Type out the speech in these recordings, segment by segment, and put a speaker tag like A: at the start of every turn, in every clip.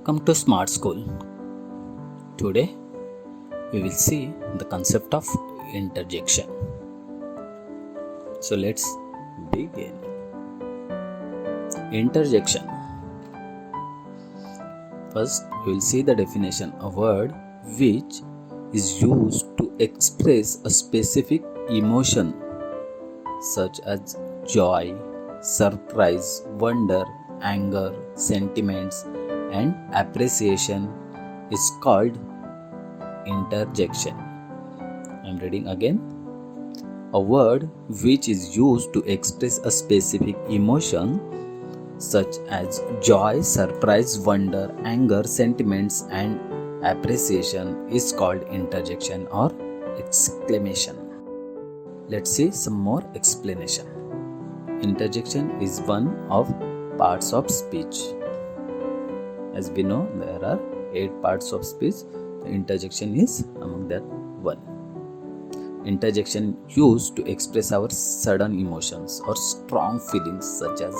A: Welcome to Smart School. Today we will see the concept of interjection. So let's begin. Interjection. First we will see the definition. A word which is used to express a specific emotion such as joy, surprise, wonder, anger, sentiments and appreciation is called interjection. I am reading again. A word which is used to express a specific emotion such as joy, surprise, wonder, anger, sentiments and appreciation is called interjection or exclamation. Let's see some more explanation. Interjection is one of parts of speech. As we know, there are 8 parts of speech. The interjection is among that one. Interjection used to express our sudden emotions or strong feelings such as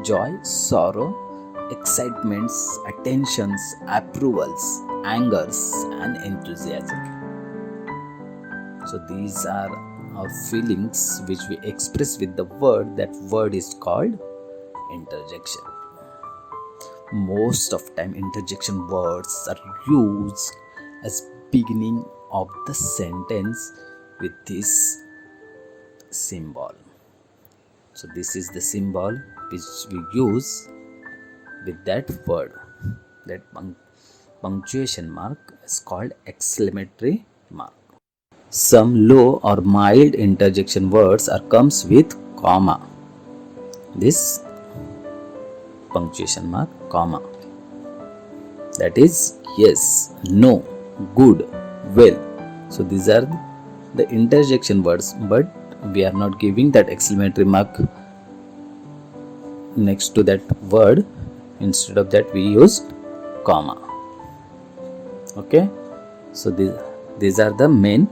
A: joy, sorrow, excitements, attentions, approvals, angers and enthusiasm. So these are our feelings which we express with the word. That word is called interjection. Most of time interjection words are used as beginning of the sentence with this symbol. So this is the symbol which we use with that word. That punctuation mark is called exclamatory mark. Some low or mild interjection words are comes with comma. This punctuation mark, comma. That is yes, no, good, well. So these are the interjection words, but we are not giving that exclamatory mark next to that word. Instead of that we use comma. Okay, so these are the main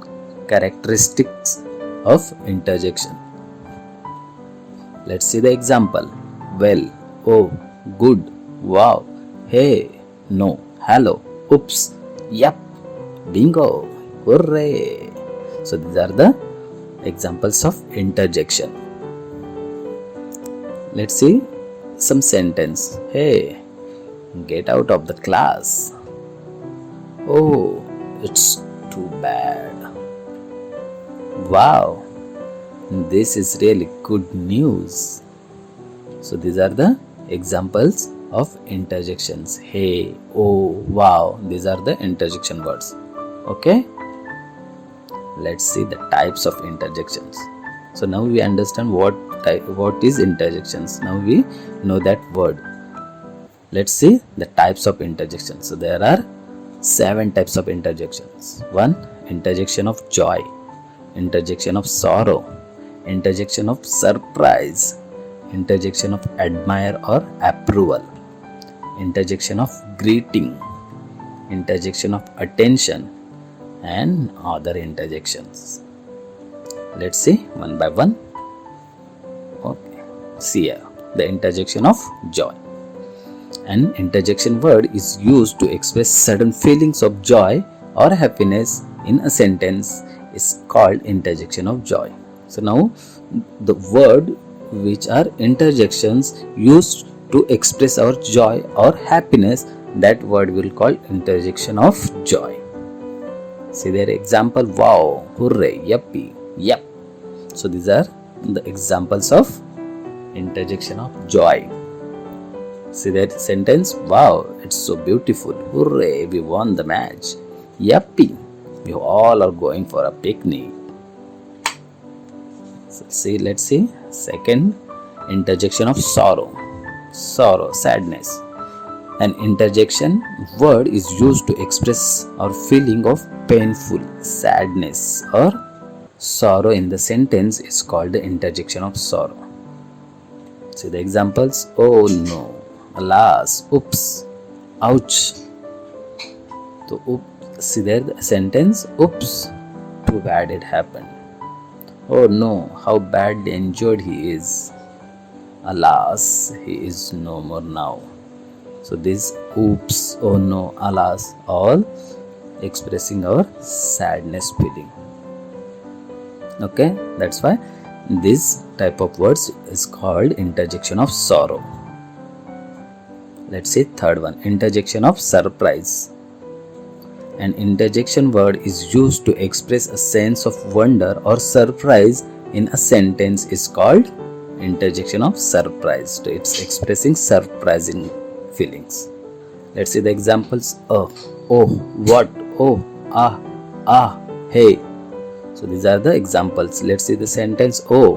A: characteristics of interjection. Let's see the example. Well, oh, good, wow, hey, no, hello, oops, yep, bingo, hooray. So these are the examples of interjection. Let's see some sentence. Hey, get out of the class. Oh, it's too bad. Wow, this is really good news. So these are the examples of interjections. Hey, oh, wow. These are the interjection words. Okay. Let's see the types of interjections. So now we understand what is interjections. Now we know that word. Let's see the types of interjections. So there are 7 types of interjections. 1. Interjection of joy. Interjection of sorrow. Interjection of surprise. Interjection of admire or approval. Interjection of greeting. Interjection of attention and other interjections. Let's see one by one. Okay. See here the interjection of joy. An interjection word is used to express sudden feelings of joy or happiness in a sentence is called interjection of joy. So now the word which are interjections used to express our joy or happiness, that word will call interjection of joy. See their example. Wow, hooray, yuppie, yep. So these are the examples of interjection of joy. See that sentence. Wow, it's so beautiful. Hooray, we won the match. Yuppie, we all are going for a picnic. So let's see. Second, interjection of sorrow. Sorrow, sadness. An interjection word is used to express our feeling of painful sadness or sorrow in the sentence is called the interjection of sorrow. See the examples. Oh no, alas, oops, ouch. So see there the sentence. Oops, too bad it happened. Oh no, how badly injured he is. Alas, he is no more now. So this oops, oh no, alas, all expressing our sadness feeling. Okay, that's why this type of words is called interjection of sorrow. Let's see third one, interjection of surprise. An interjection word is used to express a sense of wonder or surprise in a sentence is called interjection of surprise. So it's expressing surprising feelings. Let's see the examples. Oh, what, oh, ah, hey. So these are the examples. Let's see the sentence. Oh,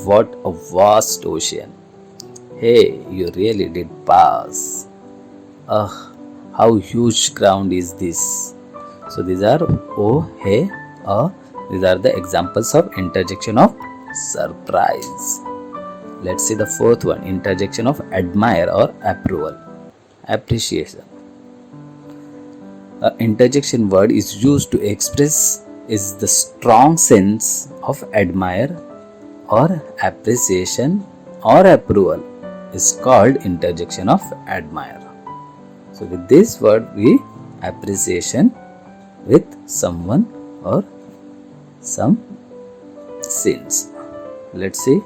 A: what a vast ocean. Hey, you really did pass. How huge ground is this? So these are oh, hey, these are the examples of interjection of surprise. Let's see the fourth one, interjection of admire or approval. Appreciation. An interjection word is used to express is the strong sense of admire or appreciation or approval is called interjection of admire. So with this word we appreciation with someone or some scenes. Let's see.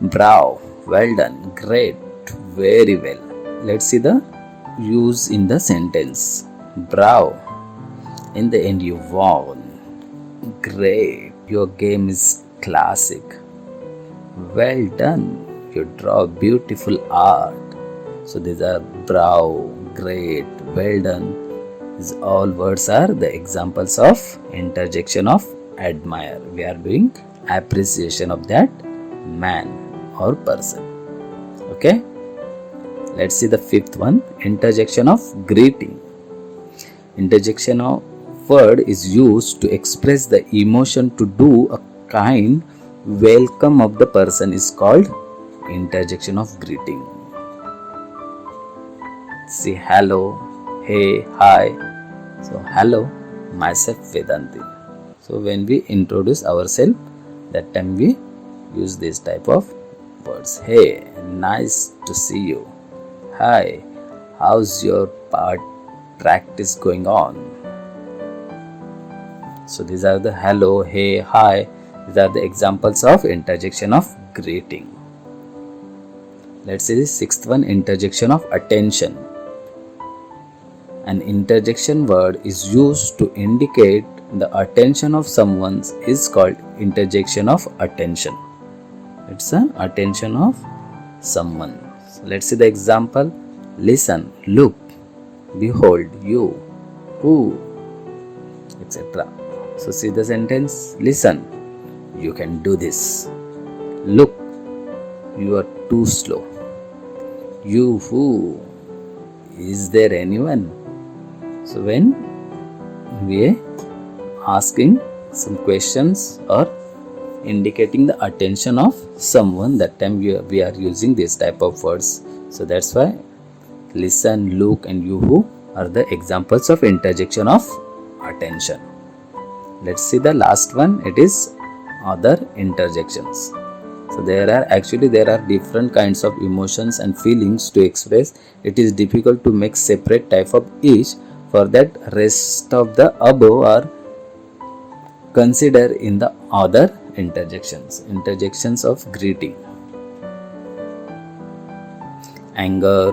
A: Bravo, well done, great, very well. Let's see the use in the sentence. Bravo, in the end you won. Great, your game is classic. Well done, you draw beautiful art. So these are bravo, great, well done. These all words are the examples of interjection of admire. We are doing appreciation of that man or person. Okay. Let's see the fifth one, interjection of greeting. Interjection of word is used to express the emotion to do a kind welcome of the person is called interjection of greeting. See hello, hey, hi. So hello, myself Vedanti. So when we introduce ourselves, that time we use this type of words. Hey, nice to see you. Hi, how's your practice going on? So these are the hello, hey, hi. These are the examples of interjection of greeting. Let's see the sixth one, interjection of attention. An interjection word is used to indicate the attention of someone is called interjection of attention. It's an attention of someone. So let's see the example. Listen, look, behold, you, who, etc. So see the sentence. Listen, you can do this. Look, you are too slow. You who, is there anyone? So when we are asking some questions or indicating the attention of someone, that time we are using this type of words. So that's why listen, look and you who are the examples of interjection of attention. Let's see the last one. It is other interjections. So there are different kinds of emotions and feelings to express. It is difficult to make separate type of each. For that, rest of the above are considered in the other interjections of greeting. Anger,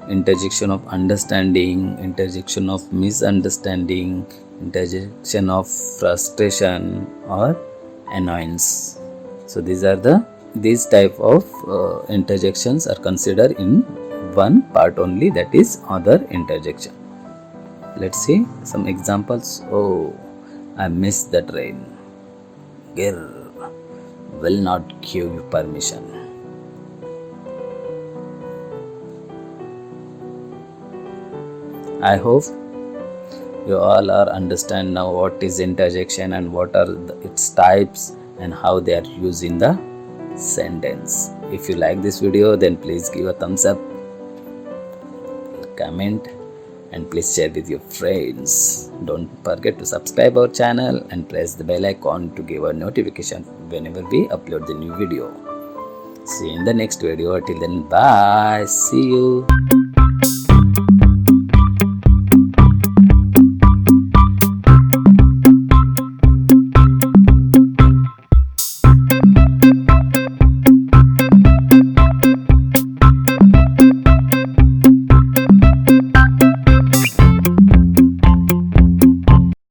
A: interjection of understanding, interjection of misunderstanding, interjection of frustration or annoyance. So these type of interjections are considered in one part only, that is other interjection. Let's see some examples. Oh, I missed the train. Grr, will not give you permission. I hope you all are understand now what is interjection and what are its types and how they are used in the sentence. If you like this video, then please give a thumbs up, comment and please share with your friends. Don't forget to subscribe our channel and press the bell icon to give a notification whenever we upload the new video. See you in the next video. Till then, bye. See you.